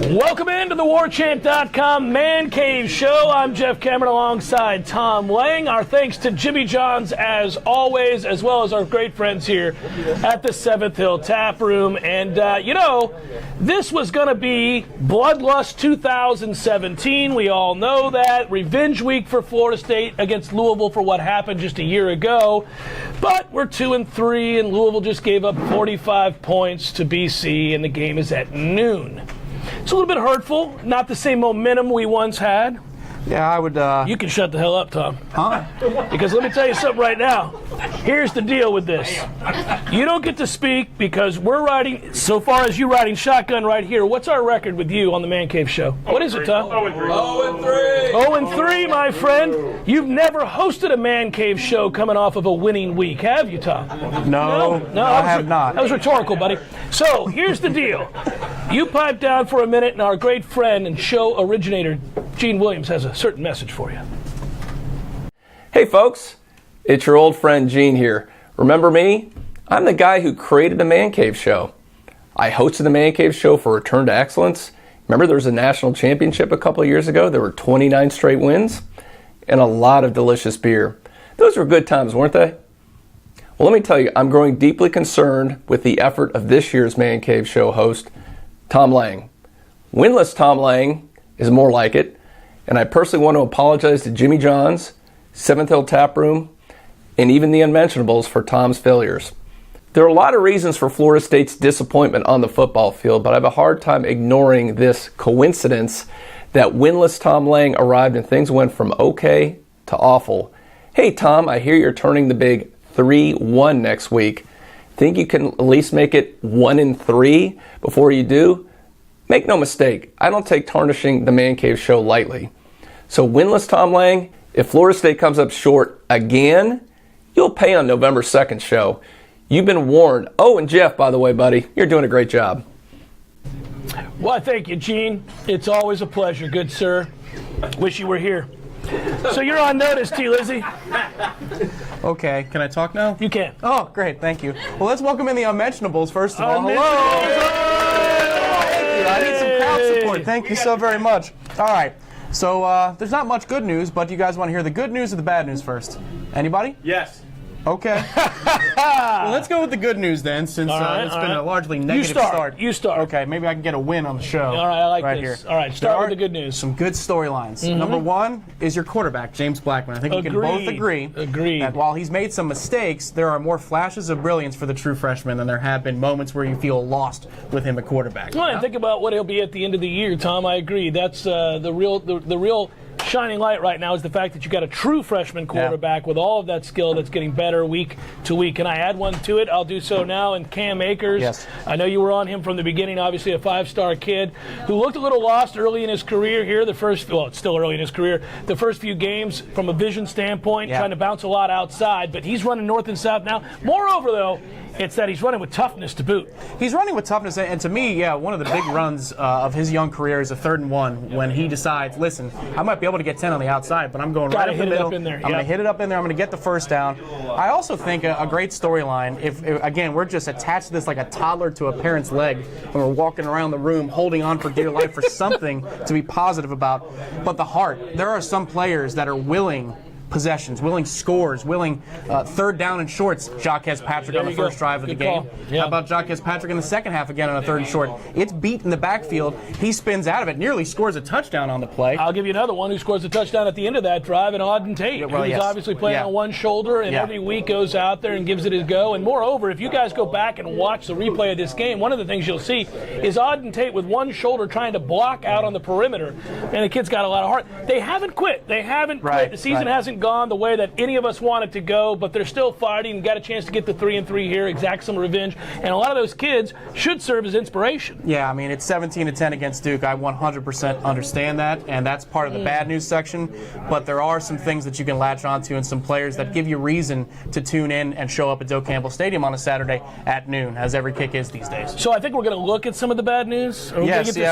Welcome into the Warchant.com Man Cave Show. I'm Jeff Cameron alongside Tom Lang. Our thanks to Jimmy John's as always, as well as our great friends here at the 7th Hill Tap Room. And, this was going to be Bloodlust 2017. We all know that. Revenge week for Florida State against Louisville for what happened just a year ago. But we're 2-3, and Louisville just gave up 45 points to BC, and the game is at noon. It's a little bit hurtful, not the same momentum we once had. Yeah, I would... You can shut the hell up, Tom. Huh? Because let me tell you something right now. Here's the deal with this. You don't get to speak because we're riding, so far as you riding shotgun right here, what's our record with you on the Man Cave Show? What is it, Tom? 0-3. 0-3, my friend. You've never hosted a Man Cave show coming off of a winning week, have you, Tom? No, I have not. That was rhetorical, buddy. So, here's the deal. You pipe down for a minute, and our great friend and show originator, Gene Williams, has a certain message for you. Hey folks, it's your old friend Gene here. Remember me? I'm the guy who created the Man Cave Show. I hosted the Man Cave Show for Return to Excellence. Remember there was a national championship a couple of years ago? There were 29 straight wins and a lot of delicious beer. Those were good times, weren't they? Well, let me tell you, I'm growing deeply concerned with the effort of this year's Man Cave Show host, Tom Lang. Winless Tom Lang is more like it. And I personally want to apologize to Jimmy John's, 7th Hill Tap Room, and even the Unmentionables for Tom's failures. There are a lot of reasons for Florida State's disappointment on the football field, but I have a hard time ignoring this coincidence that winless Tom Lang arrived and things went from okay to awful. Hey Tom, I hear you're turning the big 3-1 next week. Think you can at least make it 1-3 before you do? Make no mistake, I don't take tarnishing the Man Cave Show lightly. So winless Tom Lang, if Florida State comes up short again, you'll pay on November 2nd show. You've been warned. Oh, and Jeff, by the way, buddy, you're doing a great job. Well, thank you, Gene. It's always a pleasure, good sir. Wish you were here. So you're on notice, T. Lizzie. Okay, can I talk now? You can. Oh, great, thank you. Well, let's welcome in the Unmentionables first of all. Hello! I need some crowd support. Thank you so very much. All right. So there's not much good news, but you guys want to hear the good news or the bad news first? Anybody? Yes. Okay. Well, let's go with the good news then, since it's been a largely negative start. You start. Okay, maybe I can get a win on the show. All right, I like right this. Here. All right, start with the good news. Some good storylines. Number one is your quarterback, James Blackman. I think we can both agree that while he's made some mistakes, there are more flashes of brilliance for the true freshman than there have been moments where you feel lost with him at quarterback. Well, and think about what he'll be at the end of the year, Tom. I agree. That's the real shining light right now is the fact that you got a true freshman quarterback with all of that skill that's getting better week to week. Can I add one to it? I'll do so now. And Cam Akers, yes. I know you were on him from the beginning, obviously a 5-star kid who looked a little lost early in his career here. It's still early in his career. The first few games from a vision standpoint, trying to bounce a lot outside, but he's running north and south now. Moreover, though, it's that he's running with toughness to boot. He's running with toughness, and to me, one of the big runs of his young career is a 3rd and 1 when he decides, listen, I might be able to get 10 on the outside, but I'm going right up the middle. I'm going to hit it up in there. I'm going to get the first down. I also think a great storyline, if again, we're just attached to this like a toddler to a parent's leg, and we're walking around the room holding on for dear life for something to be positive about, but the heart. There are some players that are willing possessions, willing scores, willing 3rd down and shorts. Jacques Patrick on the first drive of the game. How about Jacques Patrick in the second half again on a 3rd and short? It's beat in the backfield. He spins out of it, nearly scores a touchdown on the play. I'll give you another one who scores a touchdown at the end of that drive, and Auden Tate, who's obviously playing on one shoulder and every week goes out there and gives it his go. And moreover, if you guys go back and watch the replay of this game, one of the things you'll see is Auden Tate with one shoulder trying to block out on the perimeter, and the kid's got a lot of heart. They haven't quit. They haven't quit. The season hasn't gone the way that any of us want it to go, but they're still fighting. Got a chance to get the 3-3 here, exact some revenge, and a lot of those kids should serve as inspiration. Yeah, I mean, it's 17-10 against Duke. I 100% understand that, and that's part of the bad news section, but there are some things that you can latch onto and some players that give you reason to tune in and show up at Doe Campbell Stadium on a Saturday at noon, as every kick is these days. So I think we're going to look at some of the bad news. We have some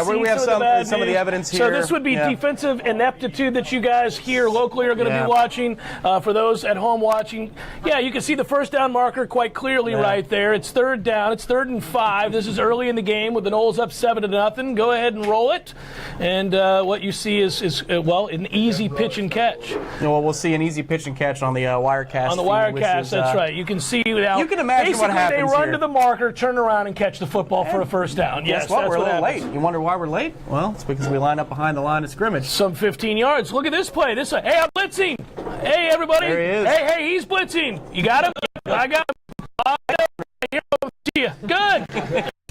of the evidence here. So this would be defensive ineptitude that you guys here locally are going to be watching. watching, for those at home watching, yeah, you can see the first down marker quite clearly right there. It's third down. It's 3rd and 5. This is early in the game with the Noles up 7-0. Go ahead and roll it. And what you see is an easy pitch and catch. Well, we'll see an easy pitch and catch on the Wirecast. On the Wirecast, that's right. You can see now. You can imagine what happens they run here. to the marker, turn around, and catch the football for a first down. Yes, guess what? that's We're a little happens. late. You wonder why we're late? Well, it's because we line up behind the line of scrimmage. Some 15 yards. Look at this play. Hey, I'm blitzing. Hey, everybody. There he is. Hey, he's blitzing. You got him? I got him. Here, see you. Good.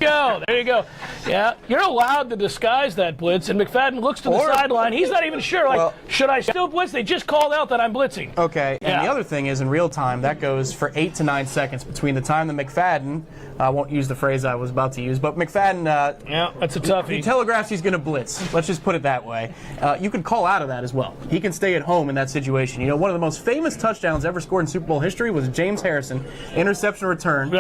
There you go. Yeah, you're allowed to disguise that blitz, and McFadden looks to the sideline. He's not even sure. Should I still blitz? They just called out that I'm blitzing. Okay, and the other thing is, in real time, that goes for 8 to 9 seconds between the time that McFadden, I won't use the phrase I was about to use, but McFadden, that's a toughie. He telegraphs he's going to blitz. Let's just put it that way. You can call out of that as well. He can stay at home in that situation. You know, one of the most famous touchdowns ever scored in Super Bowl history was James Harrison, interception return,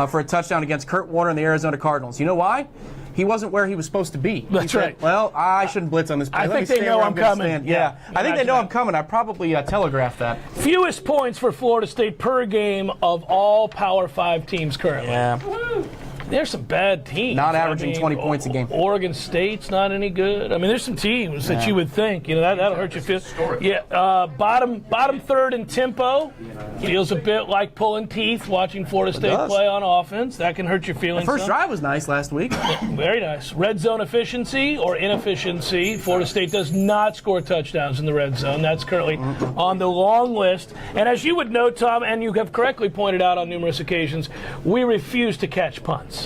for a touchdown against Kurt Warner and the Arizona Cardinals. You know why? He wasn't where he was supposed to be. That's right. Well, I shouldn't blitz on this play. I think they know I'm coming. Yeah, I think they know I'm coming. I probably telegraphed that. Fewest points for Florida State per game of all Power 5 teams currently. Yeah. There's some bad teams. Not averaging 20 points a game. Oregon State's not any good. I mean, there's some teams that you would think, that'll hurt your feel. Yeah, bottom third in tempo. Feels a bit like pulling teeth watching Florida State play on offense. That can hurt your feelings. The first drive was nice last week. Very nice. Red zone efficiency or inefficiency. Florida State does not score touchdowns in the red zone. That's currently on the long list. And as you would know, Tom, and you have correctly pointed out on numerous occasions, we refuse to catch punts.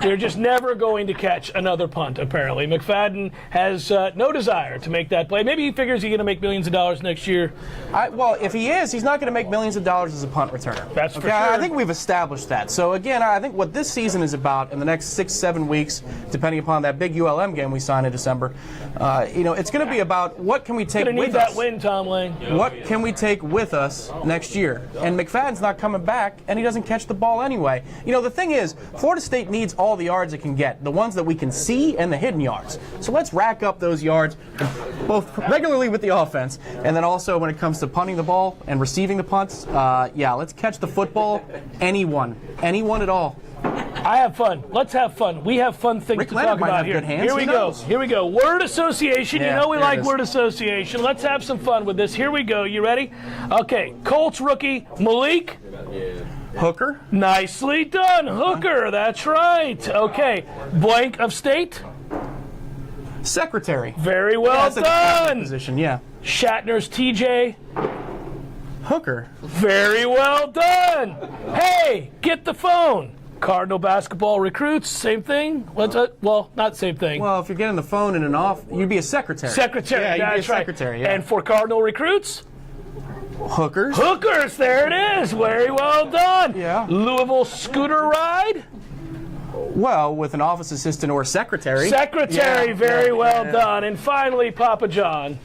We're just never going to catch another punt, apparently. McFadden has no desire to make that play. Maybe he figures he's going to make millions of dollars next year. Well, if he is, he's not going to make millions of dollars as a punt returner. That's for sure. I think we've established that. So, again, I think what this season is about in the next 6-7 weeks, depending upon that big ULM game we sign in December, it's going to be about what can we take with us. Need that win, Tom Lang. What can we take with us next year? And McFadden's not coming back, and he doesn't catch the ball anyway. The thing is, Florida State needs all the yards it can get, the ones that we can see and the hidden yards. So let's rack up those yards, both regularly with the offense, and then also when it comes to punting the ball and receiving the punts, let's catch the football, anyone at all. I have fun. Let's have fun. We have fun things to talk about here. Here we go. Here we go. Word association. Yeah, we like word association. Let's have some fun with this. Here we go. You ready? Okay. Colts rookie Malik. Hooker. Nicely done. Hooker. That's right. Okay. Blank of state. Secretary. Very well done. Position, yeah. Shatner's TJ. Hooker. Very well done. Hey, get the phone. Cardinal basketball recruits, same thing? Not same thing. Well, if you're getting the phone in an off, you'd be a secretary. Secretary, yeah, that's you'd be a secretary, right. Yeah. And for Cardinal recruits? Hookers. Hookers, there it is. Very well done. Yeah. Louisville scooter ride? Well, with an office assistant or secretary. Secretary, very well done. And finally, Papa John.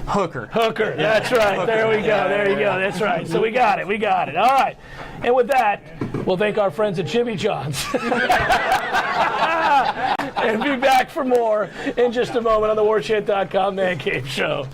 Hooker. Hooker, that's right. Hooker. There we go. There you go. That's right. So we got it. All right. And with that, we'll thank our friends at Jimmy John's. And be back for more in just a moment on the Warchant.com Man Cave Show.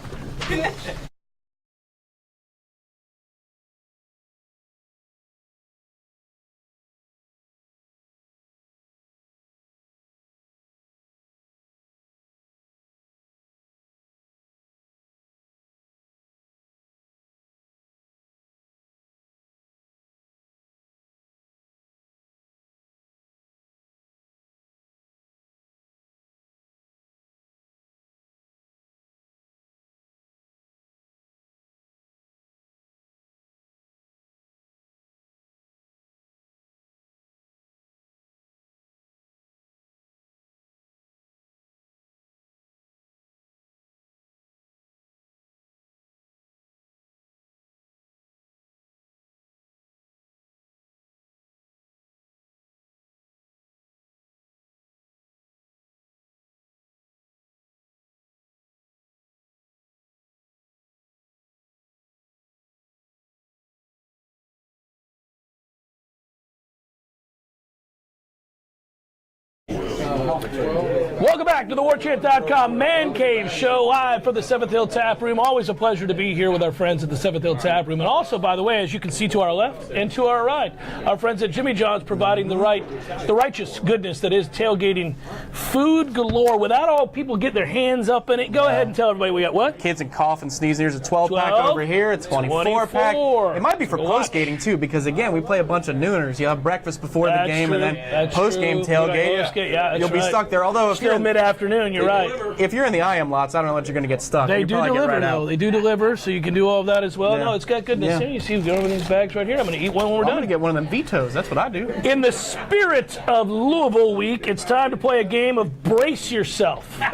Welcome back. back to the Warchant.com Man Cave Show, live from the 7th Hill Tap Room. Always a pleasure to be here with our friends at the 7th Hill Tap Room. And also, by the way, as you can see to our left and to our right, our friends at Jimmy John's providing the righteous goodness that is tailgating food galore without all people get their hands up in it. Go ahead and tell everybody we got what? Kids and cough and sneezing. Here's a 12-pack over here, a 24-pack. It might be for post-gating, too, because, again, we play a bunch of nooners. You have breakfast before the game and then post-game tailgate. You'll be stuck there. Although if you're mid-afternoon, you're right. If you're in the IM lots, I don't know that you're going to get stuck. They do deliver, though. They do deliver, so you can do all of that as well. Yeah. No, it's got goodness. You see, we're in these bags right here. I'm going to eat one when we're done. I'm going to get one of them vetoes. That's what I do. In the spirit of Louisville Week, it's time to play a game of Brace Yourself. All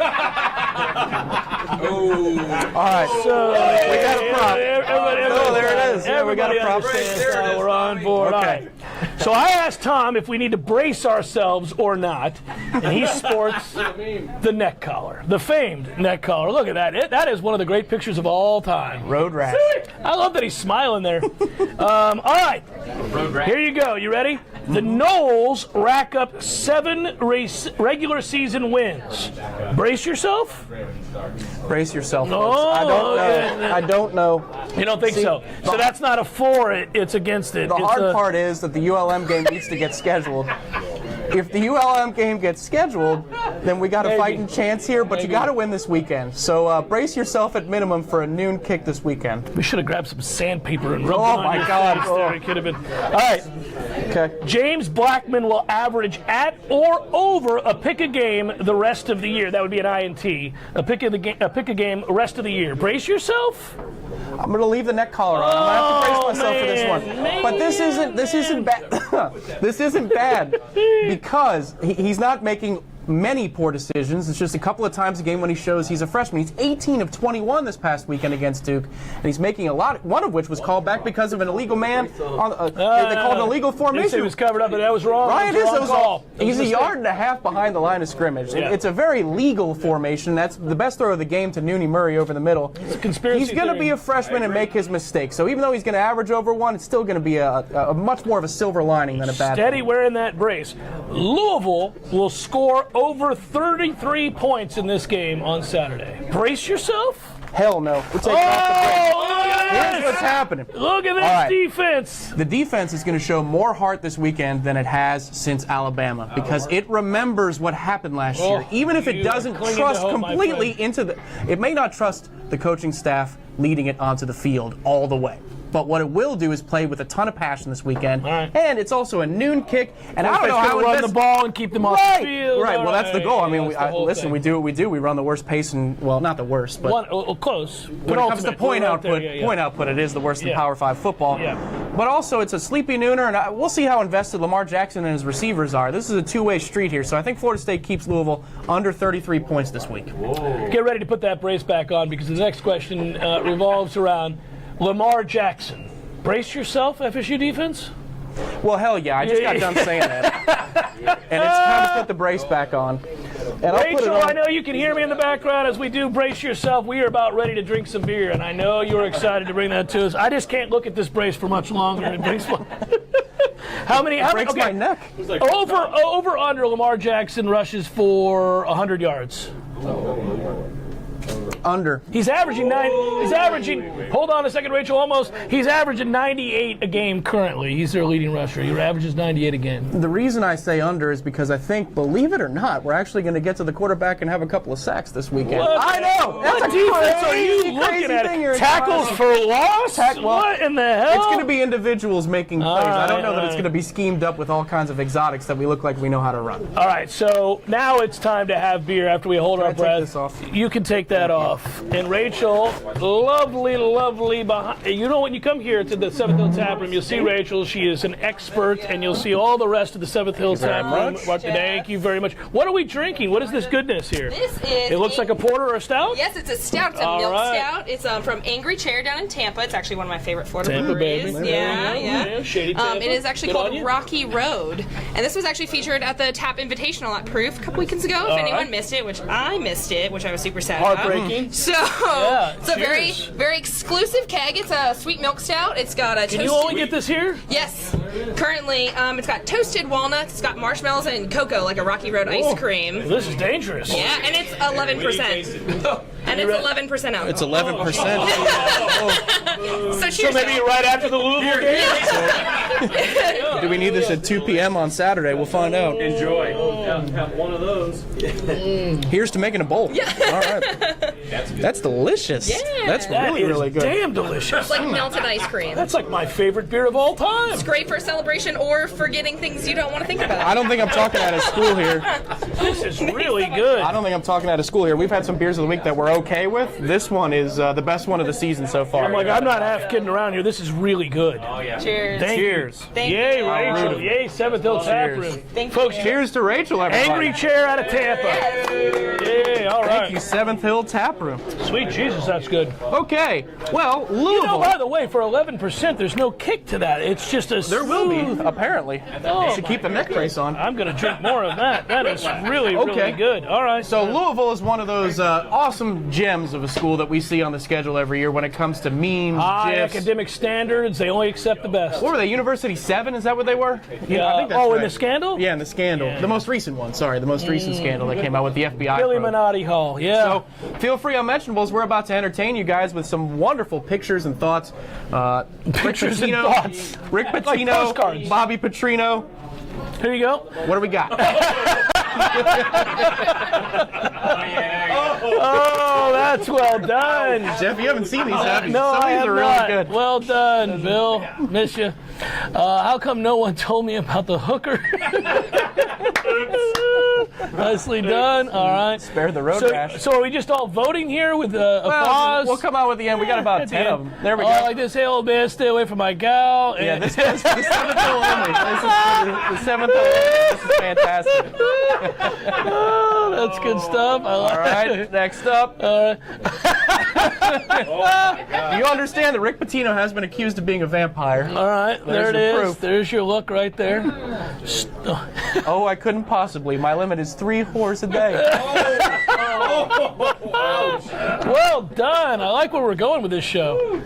right. So we got a prop. There it is. Yeah, we got a prop. We're on board. Okay. So I asked Tom if we need to brace ourselves or not, and he sports the neck collar, the famed neck collar. Look at that. That is one of the great pictures of all time. Road rash. I love that he's smiling there. All right. Here you go. You ready? The Noles rack up 7 regular season wins. Brace yourself? Brace yourself. No, folks. I don't know. You don't think so? So that's not a for it, it's against it. The hard part is that the ULM game needs to get scheduled. If the ULM game gets scheduled, then we got a fighting chance here, but you got to win this weekend. So brace yourself at minimum for a noon kick this weekend. We should have grabbed some sandpaper and rubbed it on your face there. It could have been. All right. Okay. James Blackman will average at or over a pick a game the rest of the year. That would be an INT. A pick a game rest of the year. Brace yourself. I'm going to leave the neck collar on. I'm going to have to brace myself for this one. But this isn't bad. This isn't bad because he's not making many poor decisions. It's just a couple of times a game when he shows he's a freshman. He's 18 of 21 this past weekend against Duke, and he's making a lot, one of which was called back because of an illegal man. They called an illegal formation. He was covered up, but that was wrong. Right, it is. Call. He's a yard and a half behind the line of scrimmage. Yeah. It's a very legal formation. That's the best throw of the game to Nooney Murray over the middle. It's a conspiracy He's going to be a freshman and make his mistakes. So even though he's going to average over one, it's still going to be a much more of a silver lining than a bad Steady thing. wearing that brace. Louisville will score over 33 points in this game on Saturday. Brace yourself. Hell no. We'll take off the break. Look at Here's this. what's happening. Look at this defense. The defense is going to show more heart this weekend than it has since Alabama because it remembers what happened last year. Even if it doesn't trust completely it may not trust the coaching staff leading it onto the field all the way. But what it will do is play with a ton of passion this weekend. Right. And it's also a noon kick. And I don't know how to run the ball and keep them off the field. Right. Well, that's the goal. I mean, listen, we do what we do. We run the worst pace, and well, not the worst, but close. when it comes to point output, it is the worst in Power 5 football. Yeah. But also, it's a sleepy nooner, and we'll see how invested Lamar Jackson and his receivers are. This is a two-way street here, so I think Florida State keeps Louisville under 33 points this week. Whoa. Get ready to put that brace back on because the next question revolves around Lamar Jackson. Brace yourself, FSU defense? Well, hell yeah. I just got done saying that. And it's time to put the brace back on. And Rachel, I know you can hear me in the background as we do Brace Yourself. We are about ready to drink some beer, and I know you're excited to bring that to us. I just can't look at this brace for much longer. It breaks my my neck. Over under Lamar Jackson rushes for 100 yards. Under. He's averaging hold on a second, Rachel, he's averaging 98 a game currently. He's their leading rusher. He averages 98 a game. The reason I say under is because I think, believe it or not, we're actually going to get to the quarterback and have a couple of sacks this weekend. I know! What defense are you looking at? Tackles for loss? What in the hell? It's going to be individuals making plays. I don't know that it's going to be schemed up with all kinds of exotics that we look like we know how to run. All right, so now it's time to have beer after we hold our breath. Take this off? You can take that off. And Rachel, lovely behind. You know, when you come here to the 7th Hill Tap Room, you'll see Rachel. She is an expert, and you'll see all the rest of the 7th Hill Tap Room. Thank you very much. What are we drinking? What is this goodness here? This is. It looks like a porter or a stout? Yes, it's a stout. It's a milk stout. It's from Angry Chair down in Tampa. It's actually one of my favorite Florida breweries. Baby. Yeah. Shady Tampa. It is actually called Rocky Road. And this was actually featured at the Tap Invitational at Proof a couple weekends ago. If anyone missed it, which I was super sad about. Heartbreaking. drinking. So it's a very, cheers. very exclusive keg. It's a sweet milk stout. It's got a toasted... Can you only get this here? Yes. Currently, it's got toasted walnuts, it's got marshmallows and cocoa, like a Rocky Road ice cream. This is dangerous. Yeah, and it's 11%. And it's 11% alcohol. It's 11%. So cheers. So maybe right after the Louisville game? Do we need this at 2 p.m. on Saturday? We'll find out. Enjoy. Have one of those. Here's to making a bowl. Yeah. All right. That's delicious. Yeah. That's That really, is really good. damn delicious. It's like melted ice cream. That's like my favorite beer of all time. It's great for a celebration or forgetting things you don't want to think about. I don't think I'm talking out of school here. This is really good. I don't think I'm talking out of school here. We've had some beers of the week that we're okay with. This one is the best one of the season so far. I'm like, I'm not half kidding around here. This is really good. Cheers. Thank Cheers. you. Thank Yay, you. Rachel. Yay, Seventh Hill Tap Room. Thank Folks, you. Cheers to Rachel, everybody. Angry Chair out of Tampa. Yay, all right. Thank you, 7th Hill Tap Room. Sweet Jesus, that's good. Okay, well, Louisville. You know, by the way, for 11%, there's no kick to that. It's just a There will be, apparently. Oh, Should keep the neck brace on. I'm going to drink more of that. That is really, really good. All right. So Louisville is one of those awesome gems of a school that we see on the schedule every year when it comes to memes, high GIFs. academic standards, they only accept the best. What were they, University 7? Is that what they were? Yeah. I think that's In right. the scandal? Yeah, in the scandal. The most recent one, sorry. The most recent scandal that came out with the FBI. Billy probe. Minotti Hall, yeah. So feel free on Mentionables. We're about to entertain you guys with some wonderful pictures and thoughts. Pictures and Rick Pitino, thoughts. Rick Like Pitino, postcards. Bobby Petrino. Here you go. What do we got? Oh, that's well done. Jeff, you haven't seen these, have you? No, Some of I these have are really not. good. Well done, Bill. Miss you. How come no one told me about the hooker? Nicely done. All right. Spare the road rash. So are we just all voting here with applause? We'll come out with the end. We got about At the 10 end. of them. There we go. Like this, hey, old man, stay away from my gal. Yeah, And- this is for the 7th Hill only. This is for the 7th Hill only. This is fantastic. Oh, that's good stuff. I like All right, next up. You understand that Rick Pitino has been accused of being a vampire. All right, there it There's the is. proof. There's your look right there. Oh, I couldn't possibly. My limit is 3 whores a day. Well done. I like where we're going with this show.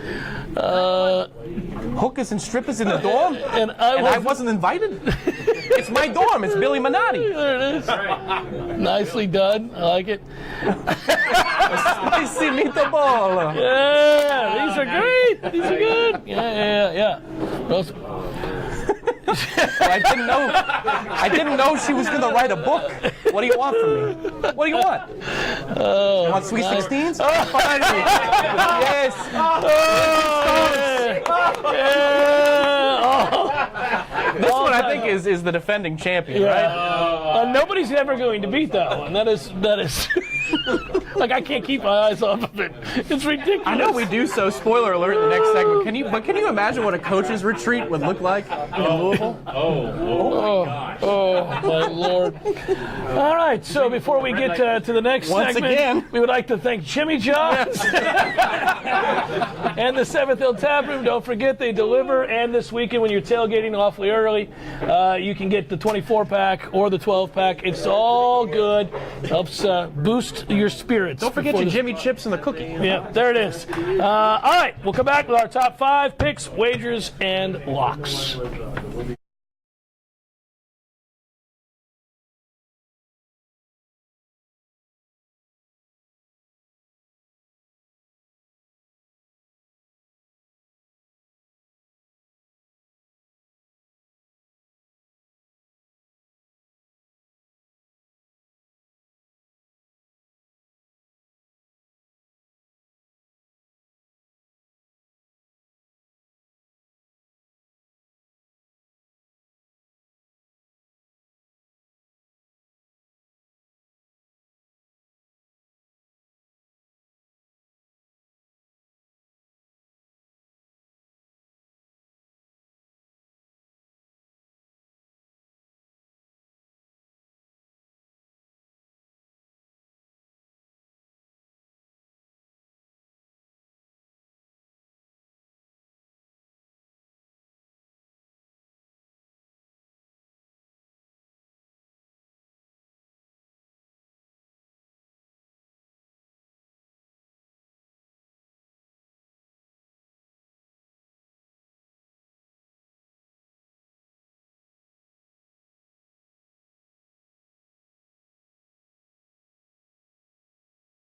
Hookers and strippers in the dorm? And I wasn't invited? It's my dorm. It's Billy Minotti. There it is. Nicely done. I like it. Spicy meatball. Yeah, these are great. These are good. Yeah. Those- I didn't know she was going to write a book. What do you want from me? What do you want? Oh, You want Sweet nice. 16s? Finally. Yes. This one I think is the defending champion, right? Nobody's ever going to beat that one. That is. Like, I can't keep my eyes off of it. It's ridiculous. I know we do so. Spoiler alert in the next segment. Can you imagine what a coach's retreat would look like in Louisville? Oh, my Lord. All right, so before we get to the next Once segment, again. we would like to thank Jimmy John's and the 7th Hill Tap Room. Don't forget, they deliver, and this weekend when you're tailgating awfully early, you can get the 24-pack or the 12-pack. It's all good. Helps boost your spirits. Don't forget your Jimmy Chips and the cookie. Yeah, there it is. All right, we'll come back with our top 5 picks, wagers, and locks.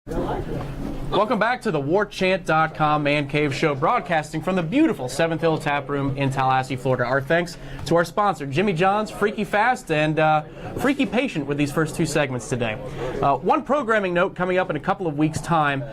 Welcome back to the Warchant.com Man Cave Show, broadcasting from the beautiful 7th Hill Tap Room in Tallahassee, Florida. Our thanks to our sponsor, Jimmy John's, Freaky Fast, and Freaky Patient with these first two segments today. One programming note coming up in a couple of weeks' time.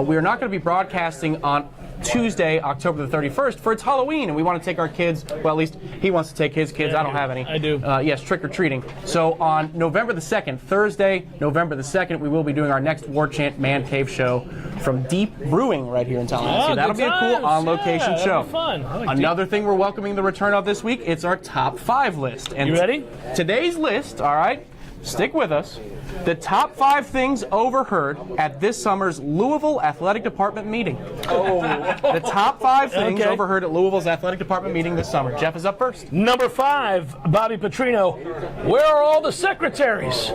We are not going to be broadcasting on Tuesday, October the 31st, for it's Halloween, and we want to take our kids, well, at least he wants to take his kids. I don't have any. I do. Yes, trick-or-treating. So on November the 2nd, Thursday, November the 2nd, we will be doing our next Warchant Man Cave Show from Deep Brewing right here in Tallahassee. That'll be a cool on-location show. Be fun. Another thing we're welcoming the return of this week, it's our top 5 list. And you ready? Today's list, all right, stick with us. The top 5 things overheard at this summer's Louisville Athletic Department meeting. The top 5 things overheard at Louisville's Athletic Department meeting this summer. Jeff is up first. Number 5, Bobby Petrino. Where are all the secretaries?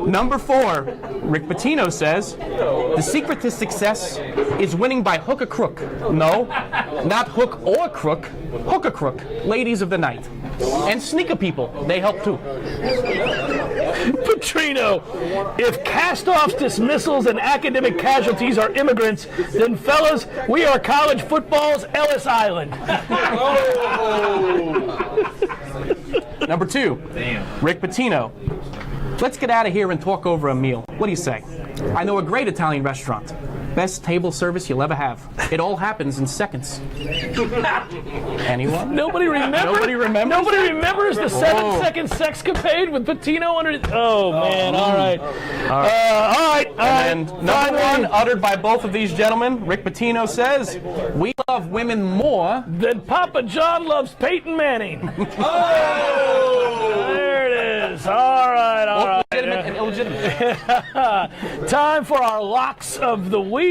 Number 4, Rick Pitino says, the secret to success is winning by hook or crook. No, not hook or crook, hook or crook, ladies of the night. And sneaker people, they help too. Petrino, if cast-offs, dismissals, and academic casualties are immigrants, then fellas, we are college football's Ellis Island. Number 2, Rick Pitino. Let's get out of here and talk over a meal. What do you say? I know a great Italian restaurant. Best table service you'll ever have. It all happens in seconds. Anyone? Nobody remembers? Nobody remembers? Nobody remembers the 7-second sexcapade with Patino under... Oh, man. All right. All right. And number 1, uttered by both of these gentlemen, Rick Pitino says, we love women more than Papa John loves Peyton Manning. Oh! There it is. All right. All right. Legitimate and illegitimate. Time for our locks of the week.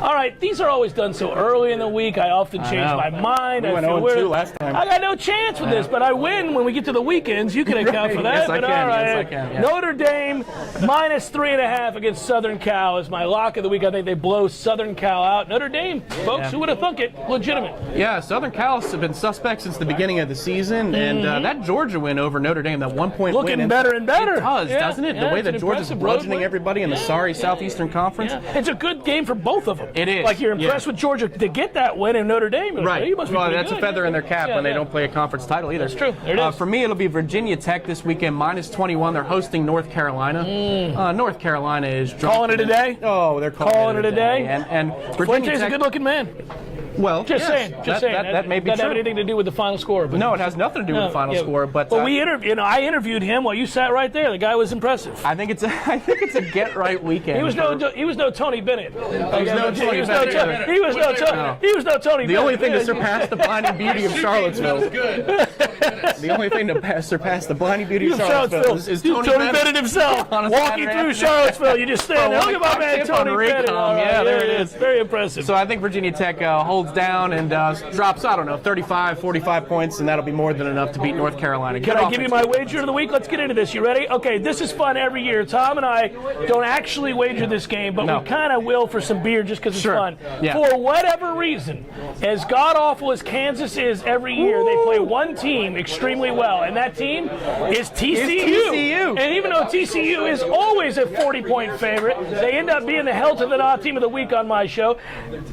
All right, these are always done so early in the week. I often change my mind. We went 0-2 last time. I got no chance with this, but I win when we get to the weekends. You can account for that. Yes, but I can. All right. Yes, I can. Yeah. Notre Dame -3.5 against Southern Cal is my lock of the week. I think they blow Southern Cal out. Notre Dame, folks, who would have thunk it? Legitimate. Yeah, Southern Cal has been suspect since the beginning of the season, and that Georgia win over Notre Dame, that 1-point win. Looking better and better. It does, doesn't it? The way that Georgia's bludgeoning everybody in the sorry Southeastern Conference. Yeah. It's a good game for both of them. It is. Like, you're impressed with Georgia to get that win in Notre Dame. Right. You must be that's good. a feather in their cap when they don't play a conference title either. That's true. There it is. For me, it'll be Virginia Tech this weekend, -21. They're hosting North Carolina. North Carolina is calling it a day. Oh, they're calling it a day. And Virginia Tech, a good-looking man. Well, just saying. That may be true. Doesn't have anything to do with the final score. But no, it has nothing to do with the final score. But I interviewed him while you sat right there. The guy was impressive. I think it's a get right weekend. He was no Tony Bennett. He was no Tony Bennett. He was no Tony Bennett. The only thing to surpass the blinding beauty of Charlottesville. The only thing to surpass the blinding beauty of Charlottesville is Tony Bennett himself walking through Charlottesville. You just stand there. Look at my man Tony Bennett. Yeah, there it is. Very impressive. So I think Virginia Tech holds down and drops, 35, 45 points, and that'll be more than enough to beat North Carolina. Can I give you my wager of the week? Let's get into this. You ready? Okay, this is fun every year. Tom and I don't actually wager this game, but we kind of will for some beer just because it's fun. Yeah. For whatever reason, as god-awful as Kansas is every year, they play one team extremely well, and that team is TCU. And even though TCU is always a 40-point favorite, they end up being the hell to the nah team of the week on my show.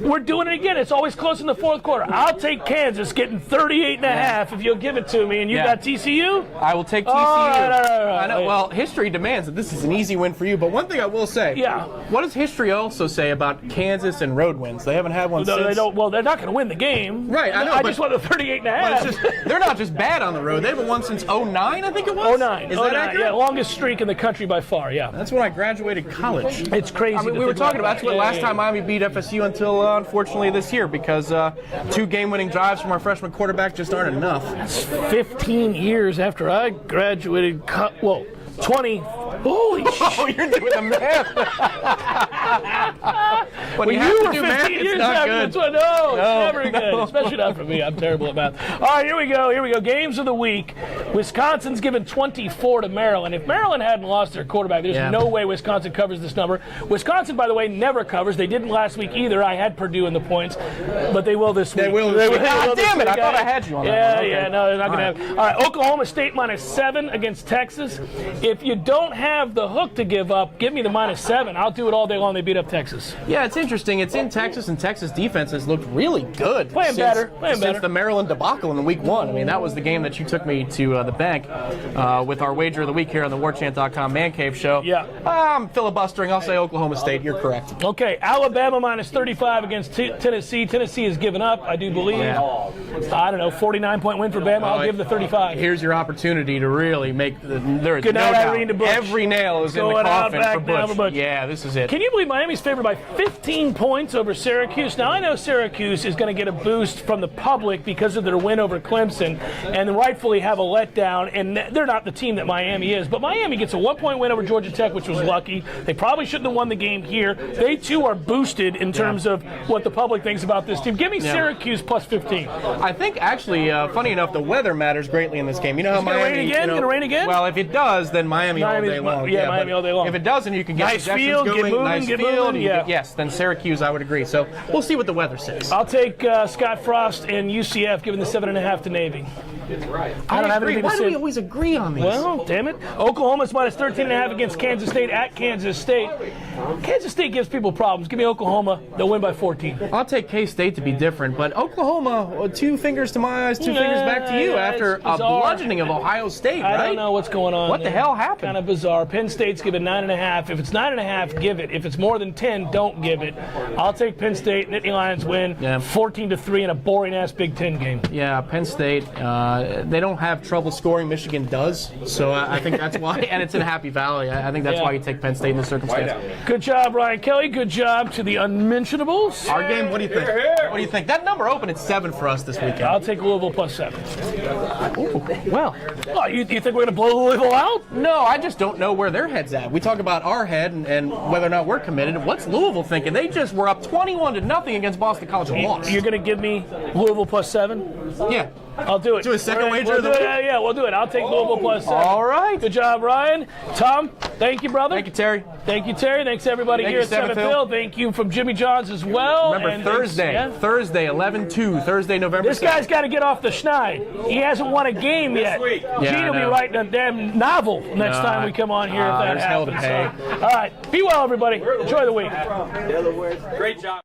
We're doing it again. It's always close in the fourth quarter. I'll take Kansas getting 38.5 if you'll give it to me. And you got TCU? I will take TCU. All right. I know. Well, history demands that this is an easy win for you. But one thing I will say. Yeah. What does history also say about Kansas and road wins? They haven't had one since. They don't. Well, they're not going to win the game. Right. I know. I just want the 38.5. They're not just bad on the road. They haven't won since 09, I think it was. 09. Is that accurate? Yeah, longest streak in the country by far. Yeah. That's when I graduated college. It's crazy. I mean, we were talking about that's the last time Miami beat FSU until unfortunately this year because 2 game-winning drives from our freshman quarterback just aren't enough. That's 15 years after I graduated. 20. Holy shit. Oh, you're doing the math. When you have to do math, it's not good. No, it's never good, especially not for me. I'm terrible at math. All right, here we go. Games of the week. Wisconsin's given 24 to Maryland. If Maryland hadn't lost their quarterback, there's no way Wisconsin covers this number. Wisconsin, by the way, never covers. They didn't last week either. I had Purdue in the points, but they will this week. They will this week. Damn it, I thought I had you on that one. Yeah, no, they're not going to have. All right, Oklahoma State -7 against Texas. If you don't have the hook to give up, give me the -7. I'll do it all day long. They beat up Texas. Yeah, it's interesting. It's in Texas, and Texas defense has looked really good. Playing better. Since the Maryland debacle in week 1. I mean, that was the game that you took me to the bank with our wager of the week here on the Warchant.com Man Cave show. Yeah. I'm filibustering. I'll say Oklahoma State. You're correct. Okay, Alabama -35 against Tennessee. Tennessee has given up, I do believe. Yeah. I don't know, 49-point win for Bama. I'll give the 35. Here's your opportunity to really make there is Good no night, doubt. Irene DeBush. Every nail is Going in the out coffin back for down for Bush. Bush. Yeah, this is it. Can you believe Miami's favored by 15 points over Syracuse? Now, I know Syracuse is going to get a boost from the public because of their win over Clemson and rightfully have a letdown, and they're not the team that Miami is. But Miami gets a 1-point win over Georgia Tech, which was lucky. They probably shouldn't have won the game here. They, too, are boosted in terms of what the public thinks about this team. Give me Syracuse +15. I think, actually, funny enough, the weather matters greatly in this game. You know how Miami... Going to rain again? Well, if it does, then Miami all day long. Yeah, Miami all day long. If it doesn't, you can get nice field, going, get moving, nice get field, moving. Yeah. Yes, then Syracuse, I would agree. So we'll see what the weather says. I'll take Scott Frost and UCF, giving the 7.5 to Navy. I don't have anything to say. Why do we say. always agree on these? Well, damn it. Oklahoma's -13.5 against Kansas State at Kansas State. Kansas State gives people problems. Give me Oklahoma. They'll win by 14. I'll take K-State to be different, but Oklahoma, 2 fingers to my eyes, 2 fingers back to you after a bludgeoning of Ohio State, right? I don't know what's going on. What the hell happened? Kind of bizarre. Penn State's given 9.5. If it's 9.5, give it. If it's more than 10, don't give it. I'll take Penn State. Nittany Lions win 14-3 in a boring-ass Big Ten game. Yeah, Penn State, they don't have trouble scoring. Michigan does. So I think that's why. And it's in Happy Valley. I think that's why you take Penn State in this circumstance. Good job, Ryan Kelly. Good job to the Unmentionables. Our game, what do you think? What do you think? That number opened at 7 for us this weekend. I'll take Louisville +7. Ooh, well, you think we're going to blow Louisville out? No, I just don't know where their head's at. We talk about our head and whether or not we're committed. What's Louisville thinking? They just were up 21-0 against Boston College and lost. You're going to give me Louisville +7? Yeah. I'll do it. Do a second wager of the week? Yeah, we'll do it. I'll take Louisville +7. All right. Good job, Ryan. Tom, thank you, brother. Thank you, Terry. Thank you, Terry. Thanks, everybody here at 7th Hill. Thank you from Jimmy Johns as well. Remember, Thursday, 11/2, Thursday, November 6th. This guy's got to get off the schneid. He hasn't won a game yet. Gene will be writing a damn novel next time we come on here if that happens. All right. Be well, everybody. Enjoy the week. Great job.